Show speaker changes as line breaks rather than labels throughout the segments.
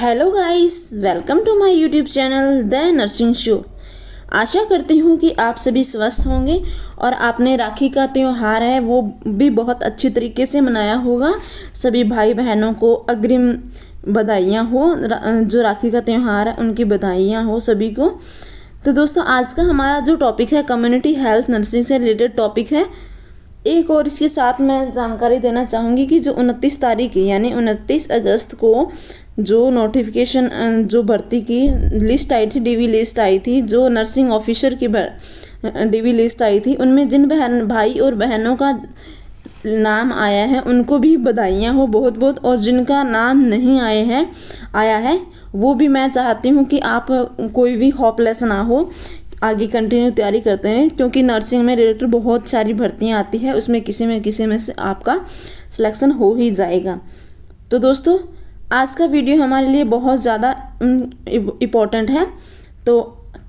Hello guys, welcome to my YouTube channel the nursing show. आशा करती हूँ कि आप सभी स्वस्थ होंगे और आपने राखी का त्यौहार है वो भी बहुत अच्छी तरीके से मनाया होगा। सभी भाई बहनों को अग्रिम बधाइयाँ हो, जो राखी का त्यौहार है उनकी बधाइयाँ हो सभी को। तो दोस्तों, आज का हमारा जो टॉपिक है कम्युनिटी हेल्थ नर्सिंग से रिलेटेड टॉपिक है। एक और इसके साथ मैं जानकारी देना चाहूँगी कि जो 29 तारीख यानी 29 अगस्त को जो नोटिफिकेशन जो भर्ती की लिस्ट आई थी, डीवी लिस्ट आई थी, जो नर्सिंग ऑफिसर की डीवी लिस्ट आई थी, उनमें जिन भाई और बहनों का नाम आया है उनको भी बधाइयाँ हो बहुत बहुत। और जिनका नाम नहीं आया है वो भी मैं चाहती हूँ कि आप कोई भी होपलेस ना हो, आगे कंटिन्यू तैयारी करते हैं, क्योंकि नर्सिंग में रिलेटेड बहुत सारी भर्तियाँ आती है, उसमें किसी में से आपका सिलेक्शन हो ही जाएगा। तो दोस्तों, आज का वीडियो हमारे लिए बहुत ज़्यादा इम्पोर्टेंट है। तो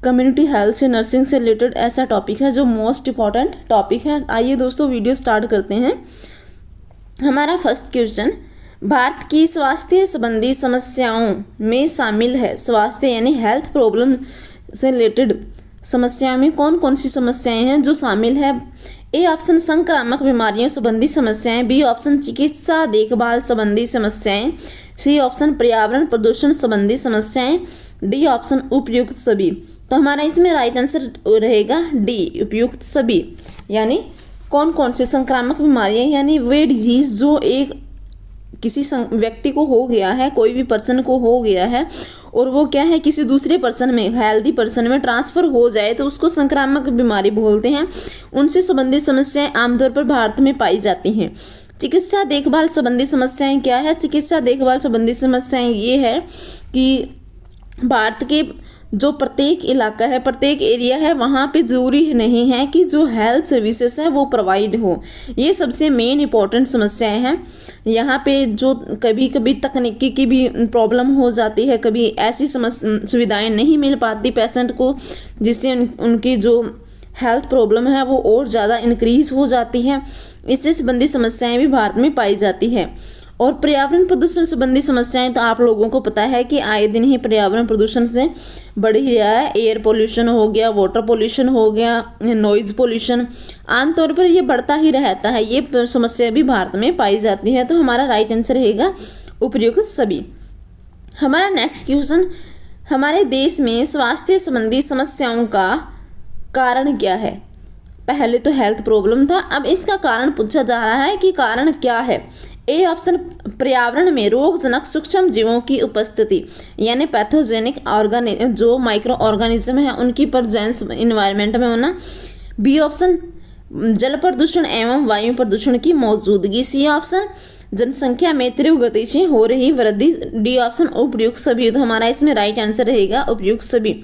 कम्युनिटी हेल्थ से नर्सिंग से रिलेटेड ऐसा टॉपिक है जो मोस्ट इम्पॉर्टेंट टॉपिक है। आइए दोस्तों, वीडियो स्टार्ट करते हैं। हमारा फर्स्ट क्वेश्चन, भारत की स्वास्थ्य संबंधी समस्याओं में शामिल है। स्वास्थ्य यानी हेल्थ प्रॉब्लम से रिलेटेड समस्याओं में कौन कौन सी समस्याएं हैं जो शामिल है? ए ऑप्शन संक्रामक बीमारियों संबंधी समस्याएं, बी ऑप्शन चिकित्सा देखभाल संबंधी समस्याएं, सी ऑप्शन पर्यावरण प्रदूषण संबंधी समस्याएं, डी ऑप्शन उपयुक्त सभी। तो हमारा इसमें राइट आंसर रहेगा डी, उपयुक्त सभी। यानी कौन कौन सी संक्रामक बीमारियां, यानी वे डिजीज जो एक किसी व्यक्ति को हो गया है, कोई भी पर्सन को हो गया है और वो क्या है किसी दूसरे पर्सन में, हेल्दी पर्सन में ट्रांसफ़र हो जाए तो उसको संक्रामक बीमारी बोलते हैं। उनसे संबंधित समस्याएं आमतौर पर भारत में पाई जाती हैं। चिकित्सा देखभाल संबंधी समस्याएं क्या है? चिकित्सा देखभाल संबंधी समस्याएं ये है कि भारत के जो प्रत्येक इलाका है, प्रत्येक एरिया है, वहाँ पे ज़रूरी नहीं है कि जो हेल्थ सर्विसेज है वो प्रोवाइड हो। ये सबसे मेन इंपॉर्टेंट समस्याएं हैं। यहाँ पे जो कभी कभी तकनीकी की भी प्रॉब्लम हो जाती है, कभी ऐसी सुविधाएं नहीं मिल पाती पेशेंट को, जिससे उनकी जो हेल्थ प्रॉब्लम है वो और ज़्यादा इंक्रीज हो जाती है। इससे संबंधित समस्याएं भी भारत में पाई जाती है। और पर्यावरण प्रदूषण संबंधी समस्याएं तो आप लोगों को पता है कि आए दिन ही पर्यावरण प्रदूषण से बढ़ ही रहा है। एयर पोल्यूशन हो गया, वाटर पोल्यूशन हो गया, नॉइज पोल्यूशन, आमतौर पर ये बढ़ता ही रहता है। ये समस्या भी भारत में पाई जाती है। तो हमारा राइट आंसर रहेगा उपयुक्त सभी। हमारा नेक्स्ट क्वेश्चन, हमारे देश में स्वास्थ्य संबंधी समस्याओं का कारण क्या है? पहले तो हेल्थ प्रॉब्लम था, अब इसका कारण पूछा जा रहा है कि कारण क्या है। ए ऑप्शन पर्यावरण में रोगजनक सूक्ष्म जीवों की उपस्थिति, यानी पैथोजेनिक जो माइक्रो ऑर्गेनिज्म है उनकी प्रेजेंस इन्वायरमेंट में होना। बी ऑप्शन जल प्रदूषण एवं वायु प्रदूषण की मौजूदगी। सी ऑप्शन जनसंख्या में तीव्र गति से हो रही वृद्धि। डी ऑप्शन उपयुक्त सभी। तो हमारा इसमें राइट आंसर रहेगा उपयुक्त सभी,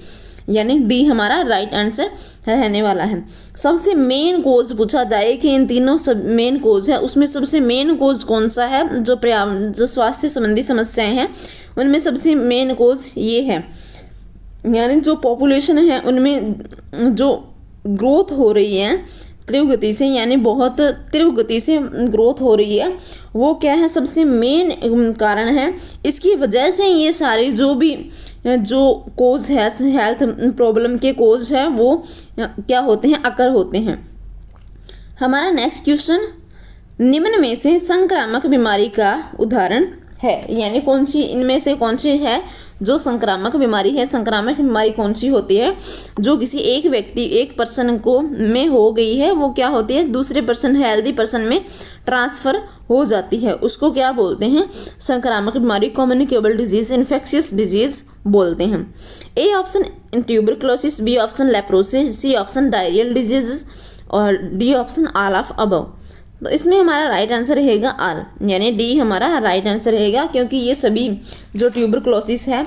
यानी डी हमारा राइट आंसर रहने वाला है। सबसे मेन कोज पूछा जाए कि इन तीनों सब मेन कोज है, उसमें सबसे मेन कोज कौन सा है? जो स्वास्थ्य संबंधी समस्याएं हैं उनमें सबसे मेन कोज ये है, यानी जो पॉपुलेशन है उनमें जो ग्रोथ हो रही है तीव्र गति से, यानी बहुत तीव्र गति से ग्रोथ हो रही है, वो क्या है सबसे मेन कारण है। इसकी वजह से ये सारे जो कोज है हेल्थ प्रॉब्लम के कोज है वो क्या होते हैं, अकर होते हैं। हमारा नेक्स्ट क्वेश्चन, निम्न में से संक्रामक बीमारी का उदाहरण है, यानी कौन सी इनमें से कौन सी है जो संक्रामक बीमारी है? संक्रामक बीमारी कौन सी होती है जो किसी एक व्यक्ति एक पर्सन को में हो गई है, वो क्या होती है दूसरे पर्सन हेल्दी पर्सन में ट्रांसफ़र हो जाती है, उसको क्या बोलते हैं? संक्रामक बीमारी, कम्युनिकेबल डिजीज, इन्फेक्शियस डिजीज बोलते हैं। A option tuberculosis, B option leprosis, C option diarrhoeal disease और D option all of above. तो इसमें हमारा राइट आंसर रहेगा आल, यानी डी हमारा राइट आंसर रहेगा, क्योंकि ये सभी जो ट्यूबरक्लोसिस है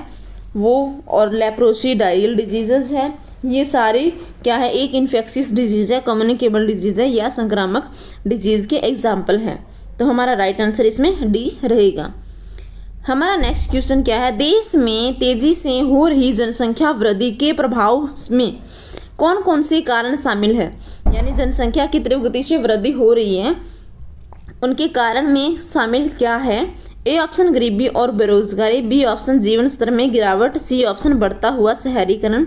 वो और लेप्रोसी, डायरियल डिजीजेज है, ये सारे क्या है एक इन्फेक्शियस डिजीज़ है, कम्युनिकेबल डिजीज़ है या संक्रामक डिजीज़ के एग्जाम्पल हैं। तो हमारा राइट आंसर इसमें डी रहेगा। हमारा नेक्स्ट क्वेश्चन क्या है? देश में तेजी से हो रही जनसंख्या वृद्धि के प्रभाव में कौन कौन से कारण शामिल है? यानी जनसंख्या की तीव्र गति से वृद्धि हो रही है, उनके कारण में शामिल क्या है? ए ऑप्शन गरीबी और बेरोजगारी, बी ऑप्शन जीवन स्तर में गिरावट, सी ऑप्शन बढ़ता हुआ शहरीकरण,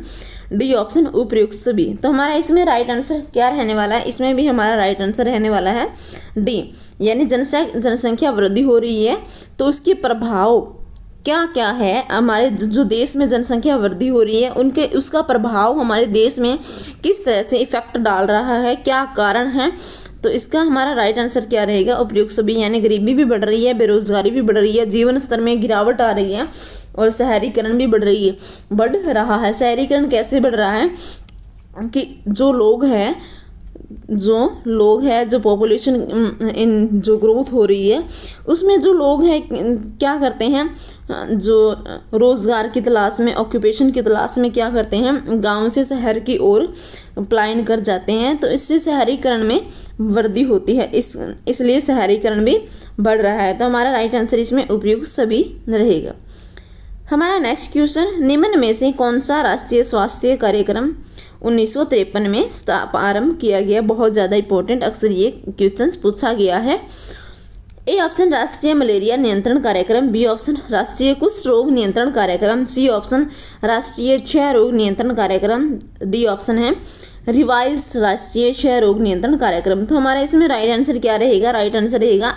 डी ऑप्शन उपयुक्त सभी। तो हमारा इसमें राइट आंसर क्या रहने वाला है? इसमें भी हमारा राइट आंसर रहने वाला है डी, यानी जनसंख्या वृद्धि हो रही है तो उसके प्रभाव क्या क्या है, हमारे जो देश में जनसंख्या वृद्धि हो रही है उनके उसका प्रभाव हमारे देश में किस तरह से इफेक्ट डाल रहा है, क्या कारण है। तो इसका हमारा राइट आंसर क्या रहेगा? उपयुक्त सभी, यानी गरीबी भी बढ़ रही है, बेरोजगारी भी बढ़ रही है, जीवन स्तर में गिरावट आ रही है और शहरीकरण भी बढ़ रहा है। शहरीकरण कैसे बढ़ रहा है कि जो लोग हैं जो पॉपुलेशन इन जो ग्रोथ हो रही है उसमें जो लोग हैं क्या करते हैं, जो रोज़गार की तलाश में, ऑक्यूपेशन की तलाश में क्या करते हैं, गांव से शहर की ओर पलायन कर जाते हैं। तो इससे शहरीकरण में वृद्धि होती है, इसलिए शहरीकरण भी बढ़ रहा है। तो हमारा राइट आंसर इसमें उपयुक्त सभी रहेगा। हमारा नेक्स्ट क्वेश्चन, निम्न में से कौन सा राष्ट्रीय स्वास्थ्य कार्यक्रम 1953 में आरंभ किया गया? बहुत ज़्यादा इंपॉर्टेंट, अक्सर ये क्वेश्चन पूछा गया है। ए ऑप्शन राष्ट्रीय मलेरिया नियंत्रण कार्यक्रम, बी ऑप्शन राष्ट्रीय कुष्ठ रोग नियंत्रण कार्यक्रम, सी ऑप्शन राष्ट्रीय क्षय रोग नियंत्रण कार्यक्रम, डी ऑप्शन है रिवाइज राष्ट्रीय क्षय रोग नियंत्रण कार्यक्रम। तो हमारा इसमें राइट आंसर क्या रहेगा? राइट आंसर रहेगा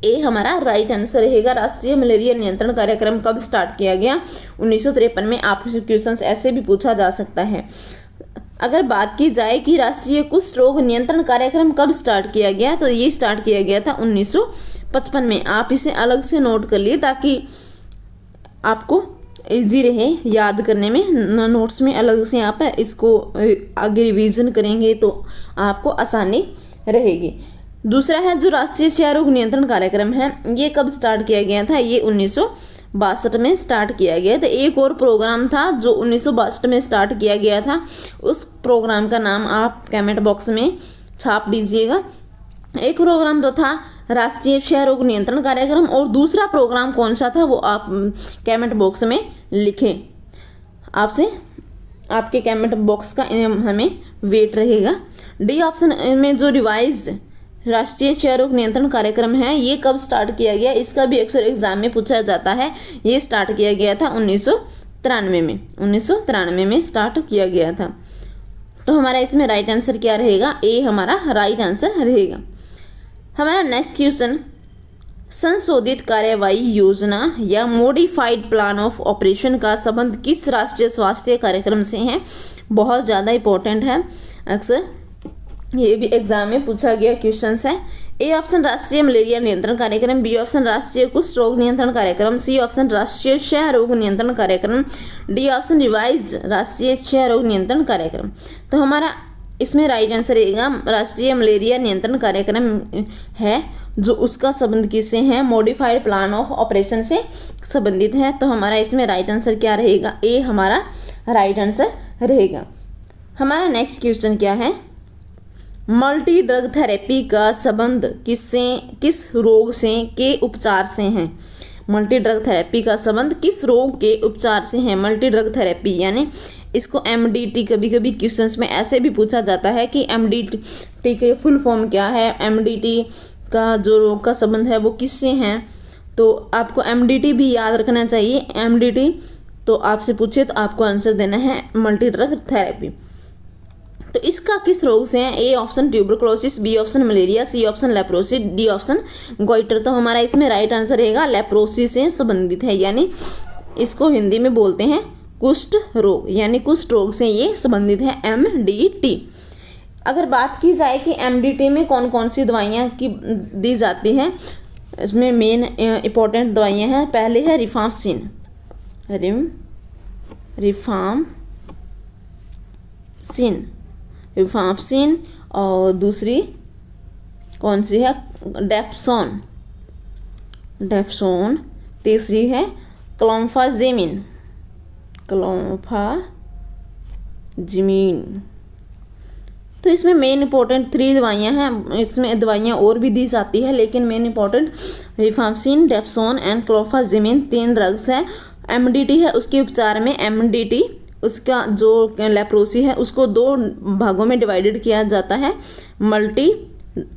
ए हमारा राइट आंसर रहेगा। राष्ट्रीय मलेरिया नियंत्रण कार्यक्रम कब स्टार्ट किया गया? 1953 में। आपसे क्वेश्चन ऐसे भी पूछा जा सकता है। अगर बात की जाए कि राष्ट्रीय कुष्ठ रोग नियंत्रण कार्यक्रम कब स्टार्ट किया गया, तो ये स्टार्ट किया गया था 1955 में। आप इसे अलग से नोट कर लिए ताकि आपको इजी रहे याद करने में। नोट्स में अलग से आप इसको आगे रिवीजन करेंगे तो आपको आसानी रहेगी। दूसरा है जो राष्ट्रीय क्षय रोग नियंत्रण कार्यक्रम है, ये कब स्टार्ट किया गया था? ये 1962 में स्टार्ट किया गया था। एक और प्रोग्राम था जो 1962 में स्टार्ट किया गया था, उस प्रोग्राम का नाम आप कमेंट बॉक्स में छाप दीजिएगा। एक प्रोग्राम तो था राष्ट्रीय क्षय रोग नियंत्रण कार्यक्रम और दूसरा प्रोग्राम कौन सा था वो आप कमेंट बॉक्स में लिखें। आपसे आपके कमेंट बॉक्स का हमें वेट रहेगा। डी ऑप्शन में जो रिवाइज राष्ट्रीय क्षय रोग नियंत्रण कार्यक्रम है ये कब स्टार्ट किया गया? इसका भी अक्सर एग्जाम में पूछा जाता है। ये स्टार्ट किया गया था 1993 में। 1993 में स्टार्ट किया गया था। तो हमारा इसमें राइट आंसर क्या रहेगा? ए हमारा राइट आंसर रहेगा। हमारा नेक्स्ट क्वेश्चन, संशोधित कार्यवाही योजना या मॉडिफाइड प्लान ऑफ ऑपरेशन का संबंध किस राष्ट्रीय स्वास्थ्य कार्यक्रम से है? बहुत ज़्यादा इंपॉर्टेंट है, अक्सर ये भी एग्जाम में पूछा गया क्वेश्चन है। ए ऑप्शन राष्ट्रीय मलेरिया नियंत्रण कार्यक्रम, बी ऑप्शन राष्ट्रीय कुष्ठ रोग नियंत्रण कार्यक्रम, सी ऑप्शन राष्ट्रीय क्षय रोग नियंत्रण कार्यक्रम, डी ऑप्शन रिवाइज राष्ट्रीय क्षय रोग नियंत्रण कार्यक्रम। तो हमारा इसमें राइट आंसर रहेगा राष्ट्रीय मलेरिया नियंत्रण कार्यक्रम है, जो उसका संबंध किससे है? मॉडिफाइड प्लान ऑफ ऑपरेशन से संबंधित है। तो हमारा इसमें राइट आंसर क्या रहेगा? ए हमारा राइट आंसर रहेगा। हमारा नेक्स्ट क्वेश्चन क्या है? मल्टी ड्रग थेरेपी का संबंध किस रोग से के उपचार से है? मल्टी ड्रग थेरेपी का संबंध किस रोग के उपचार से है? मल्टी ड्रग थेरेपी यानी इसको एमडीटी, कभी कभी क्वेश्चंस में ऐसे भी पूछा जाता है कि एमडीटी के फुल फॉर्म क्या है, एमडीटी का जो रोग का संबंध है वो किससे है। तो आपको एमडीटी भी याद रखना चाहिए। एमडीटी तो आपसे पूछे तो आपको आंसर देना है मल्टी ड्रग थेरेपी। तो इसका किस रोग से है? A option tuberculosis, B option malaria, C option leprosis, D option goitre. तो हमारा इसमें राइट आंसर रहेगा लेप्रोसिस से संबंधित है, यानी इसको हिंदी में बोलते हैं कुष्ठ रोग, यानी कुष्ठ रोग से ये संबंधित है एमडीटी। अगर बात की जाए कि एमडीटी में कौन कौन सी दवाइयाँ की दी जाती है, इसमें मेन इंपॉर्टेंट दवाइयाँ हैं। पहले है रिफाम्पसिन और दूसरी कौन सी है? डेप्सोन। तीसरी है क्लोम्फाजेमिन। तो इसमें मेन इंपॉर्टेंट 3 दवाइयाँ हैं। इसमें दवाइयाँ और भी दी जाती है लेकिन main important rifampicin, dapsone and clofazimine 3 drugs है। एमडीटी है, उसके उपचार में एमडीटी उसका जो लेप्रोसी है उसको 2 भागों में डिवाइडेड किया जाता है, मल्टी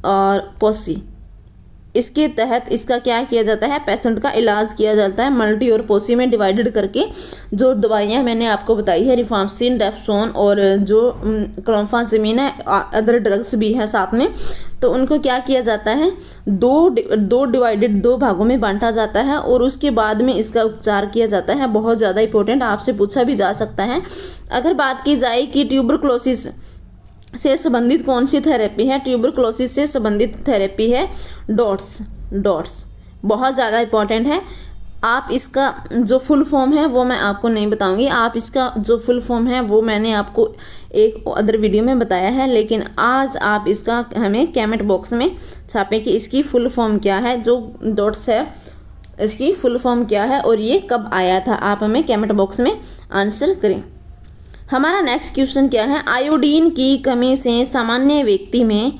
और पॉसी। इसके तहत इसका क्या किया जाता है, पेशेंट का इलाज किया जाता है मल्टी और पोसी में डिवाइडेड करके। जो दवाइयाँ मैंने आपको बताई है रिफाम्पिसिन, डेप्सोन और जो क्लोम्फाजिमीन है, अदर ड्रग्स भी हैं साथ में, तो उनको क्या किया जाता है, दो भागों में बांटा जाता है और उसके बाद में इसका उपचार किया जाता है। बहुत ज़्यादा इंपॉर्टेंट, आपसे पूछा भी जा सकता है। अगर बात की जाए कि ट्यूबरक्लोसिस से संबंधित कौन सी थेरेपी है, ट्यूबरक्लोसिस से संबंधित थेरेपी है डॉट्स। बहुत ज़्यादा इंपॉर्टेंट है। आप इसका जो फुल फॉर्म है वो मैं आपको नहीं बताऊंगी, आप इसका जो फुल फॉर्म है वो मैंने आपको एक अदर वीडियो में बताया है, लेकिन आज आप इसका हमें कमेंट बॉक्स में छापें कि इसकी फुल फॉर्म क्या है, जो डॉट्स है इसकी फुल फॉर्म क्या है और ये कब आया था, आप हमें कमेंट बॉक्स में आंसर करें। हमारा नेक्स्ट क्वेश्चन क्या है, आयोडीन की कमी से सामान्य व्यक्ति में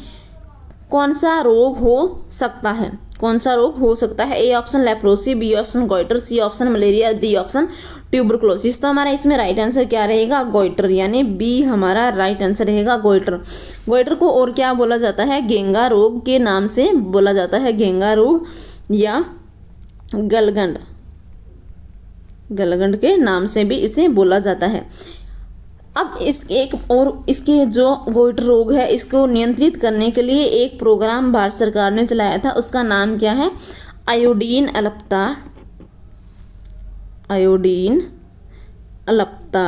कौन सा रोग हो सकता है, कौन सा रोग हो सकता है? A option leprosy, B option goitre, C option malaria, D option tuberculosis. तो हमारा इसमें राइट आंसर क्या रहेगा, गोइटर, यानी बी हमारा राइट आंसर रहेगा गोइटर। गोइटर को और क्या बोला जाता है, घेंगा रोग के नाम से बोला जाता है, घेंगा रोग या गलगंड के नाम से भी इसे बोला जाता है। अब इसके जो गोइटर रोग है इसको नियंत्रित करने के लिए एक प्रोग्राम भारत सरकार ने चलाया था, उसका नाम क्या है, आयोडीन अलपता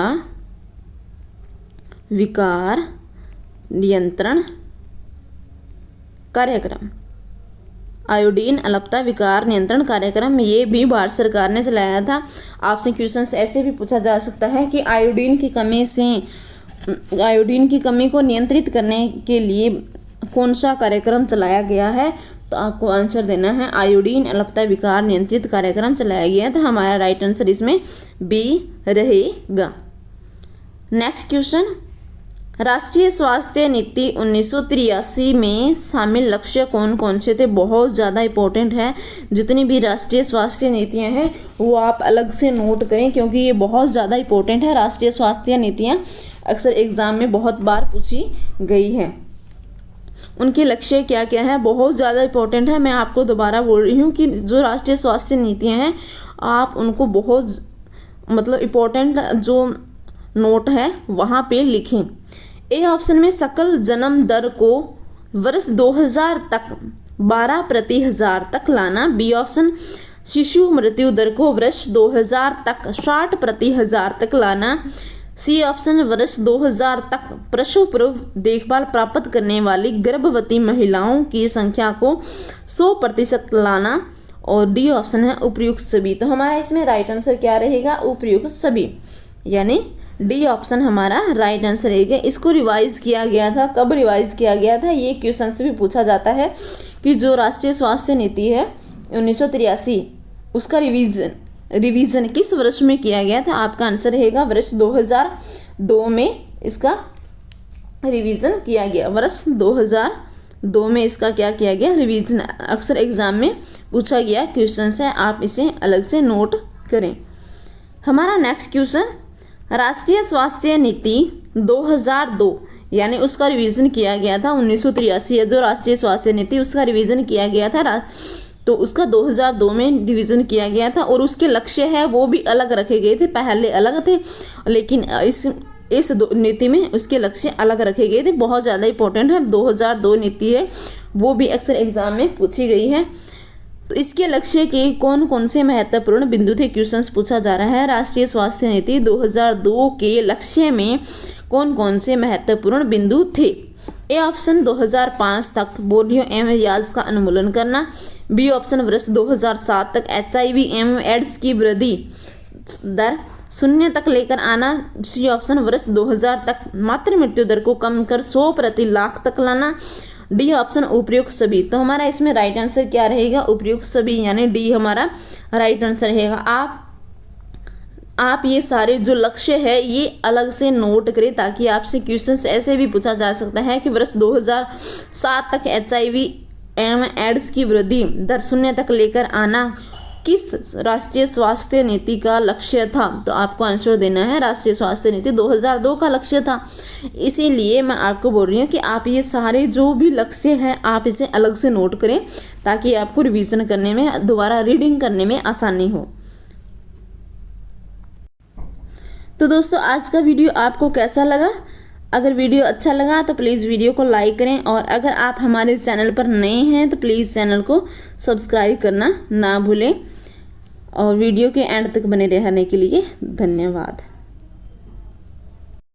विकार नियंत्रण कार्यक्रम। आयोडीन अलपता विकार नियंत्रण कार्यक्रम, ये भी भारत सरकार ने चलाया था। आपसे क्वेश्चंस ऐसे भी पूछा जा सकता है कि आयोडीन की कमी को नियंत्रित करने के लिए कौन सा कार्यक्रम चलाया गया है, तो आपको आंसर देना है आयोडीन अलपता विकार नियंत्रित कार्यक्रम चलाया गया था। हमारा राइट आंसर इसमें बी रहेगा। नेक्स्ट क्वेश्चन, राष्ट्रीय स्वास्थ्य नीति 1983 में शामिल लक्ष्य कौन कौन से थे? बहुत ज़्यादा इंपॉर्टेंट है, जितनी भी राष्ट्रीय स्वास्थ्य नीतियां हैं वो आप अलग से नोट करें, क्योंकि ये बहुत ज़्यादा इंपॉर्टेंट है। राष्ट्रीय स्वास्थ्य नीतियां अक्सर एग्जाम में बहुत बार पूछी गई है। उनके लक्ष्य क्या क्या है, बहुत ज़्यादा इंपॉर्टेंट है। मैं आपको दोबारा बोल रही हूँ कि जो राष्ट्रीय स्वास्थ्य नीतियाँ हैं आप उनको बहुत इम्पोर्टेंट जो नोट है वहाँ पे लिखें। ए ऑप्शन में सकल जन्म दर को वर्ष 2000 तक 12/1000 तक लाना। बी ऑप्शन शिशु मृत्यु दर को वर्ष 2000 तक 60/1000 तक लाना। सी ऑप्शन वर्ष 2000 तक प्रसव पूर्व देखभाल प्राप्त करने वाली गर्भवती महिलाओं की संख्या को 100% लाना। और डी ऑप्शन है उपयुक्त सभी। तो हमारा इसमें राइट आंसर क्या रहेगा, उपयुक्त सभी, यानी डी ऑप्शन हमारा राइट आंसर रहेगा। इसको रिवाइज किया गया था, कब रिवाइज किया गया था, ये क्वेश्चन से भी पूछा जाता है कि जो राष्ट्रीय स्वास्थ्य नीति है 1983 उसका रिवीजन किस वर्ष में किया गया था? आपका आंसर रहेगा वर्ष 2002 में इसका रिवीजन किया गया। वर्ष 2002 में इसका क्या किया गया, रिवीजन। अक्सर एग्जाम में पूछा गया क्वेश्चन है, आप इसे अलग से नोट करें। हमारा नेक्स्ट क्वेश्चन, राष्ट्रीय स्वास्थ्य नीति 2002 यानी उसका रिवीजन किया गया था 1983 है। जो राष्ट्रीय स्वास्थ्य नीति उसका रिवीजन किया गया था, तो उसका 2002 में रिवीजन किया गया था और उसके लक्ष्य है वो भी अलग रखे गए थे। पहले अलग थे लेकिन इस नीति में उसके लक्ष्य अलग रखे गए थे। बहुत ज़्यादा इंपॉर्टेंट है, 2002 नीति है, वो भी अक्सर एग्जाम में पूछी गई है। तो इसके लक्ष्य के कौन कौन से महत्वपूर्ण बिंदु थे, क्वेश्चंस पूछा जा रहा है। राष्ट्रीय स्वास्थ्य नीति 2002 के लक्ष्य में कौन कौन से महत्वपूर्ण बिंदु थे? ए ऑप्शन 2005 तक पोलियो एवं याज का उन्मूलन करना। बी ऑप्शन वर्ष 2007 तक HIV एवं एड्स की वृद्धि दर 0 तक लेकर आना। सी ऑप्शन वर्ष 2000 तक मातृ मृत्यु दर को कम कर 100/1,00,000 तक लाना। डी ऑप्शन उपयुक्त सभी। तो हमारा इसमें राइट आंसर क्या रहेगा, उपयुक्त सभी, यानी डी हमारा राइट आंसर रहेगा। आप ये सारे जो लक्ष्य है ये अलग से नोट करें ताकि आपसे क्वेश्चंस ऐसे भी पूछा जा सकता है कि वर्ष 2007 तक HIV एवं एड्स की वृद्धि दर 0 तक लेकर आना किस राष्ट्रीय स्वास्थ्य नीति का लक्ष्य था? तो आपको आंसर देना है राष्ट्रीय स्वास्थ्य नीति 2002 का लक्ष्य था। इसीलिए मैं आपको बोल रही हूँ कि आप ये सारे जो भी लक्ष्य हैं आप इसे अलग से नोट करें ताकि आपको रिवीजन करने में, दोबारा रीडिंग करने में आसानी हो। तो दोस्तों आज का वीडियो आपको कैसा लगा? अगर वीडियो अच्छा लगा तो प्लीज़ वीडियो को लाइक करें, और अगर आप हमारे चैनल पर नए हैं तो प्लीज़ चैनल को सब्सक्राइब करना ना भूलें। और वीडियो के एंड तक बने रहने के लिए धन्यवाद।